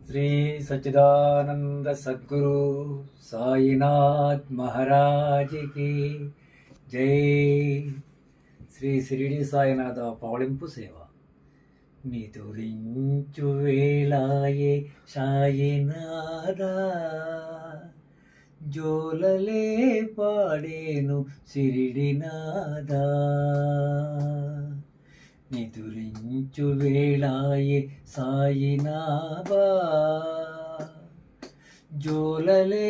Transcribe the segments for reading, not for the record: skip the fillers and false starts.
శ్రీ సచ్చిదానంద సద్గురు సాయినాథ్ మహారాజ్కి జై. శ్రీ షిరిడి సాయినాథ పవళింపు సేవ. నిదురించు వేళాయే సాయినాథ, జోలలే పాడేను షిరిడినాథ. నిదురించు వేళాయే సాయినాథా, జోలలే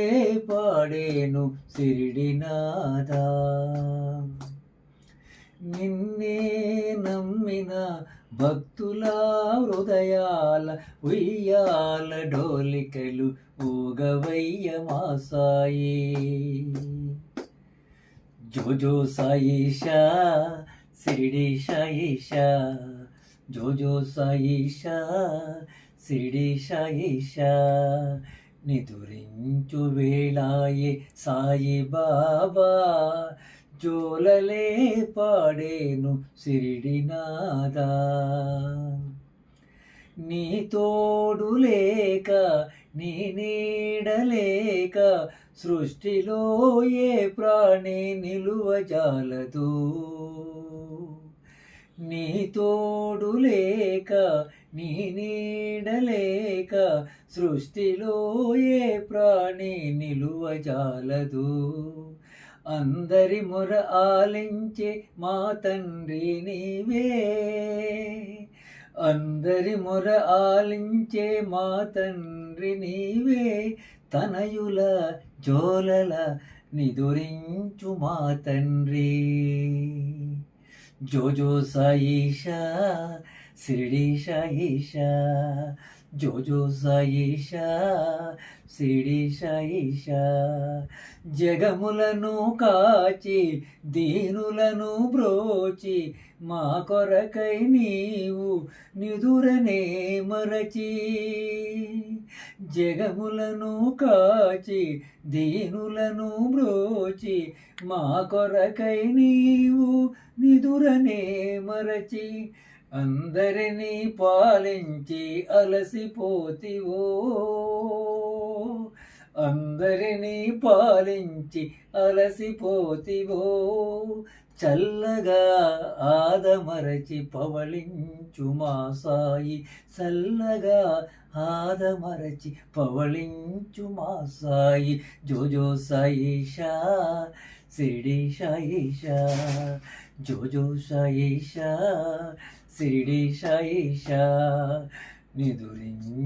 పాడేను షిరిడినాథా. నిన్నే నమ్మిన భక్తుల హృదయాల ఉయ్యాల డోలికలు ఊగవయ్య మా సాయి. జోజో సాయిషా షిరిడి సాయిషా, జోజో సాయిషా షిరిడి సాయిషా. నిదురించు వేళాయే సాయి బాబా, జోలలే పాడేను షిరిడినాథా. నీ తోడు లేక నీ నీడలేక సృష్టిలో ఏ ప్రాణి నిలువజాలదు. నీ తోడు లేక నీ నీడలేక సృష్టిలో ఏ ప్రాణి నిలువజాలదు. అందరి మొర ఆలించే మా తండ్రి నీవే, అందరి మొర ఆలించే మా తండ్రి నీవే. తనయుల జోలల నిదురించు మా తండ్రి. జోజో సాయిషా షిరిడి సాయిషా, జోజో సాయిషా షిరిడి సాయిషా. జగములను కాచి దీనులను బ్రోచి మా కొరకై నీవు నిదురనే మరచి. జగములను కాచి దీనులను బ్రోచి మా కొరకై నీవు నిదురనే మరచి. అందరినీ పాలించి అలసిపోతివో, అందరినీ పాలించి అలసిపోతివో. చల్లగా ఆదమరచి పవళించు మా సాయి, చల్లగా ఆదమరచి పవళించు మా సాయి. జోజో సాయిషా షిరిడి సాయిషా, జోజో సాయిషా షిరిడి సాయిషా. నిదురించు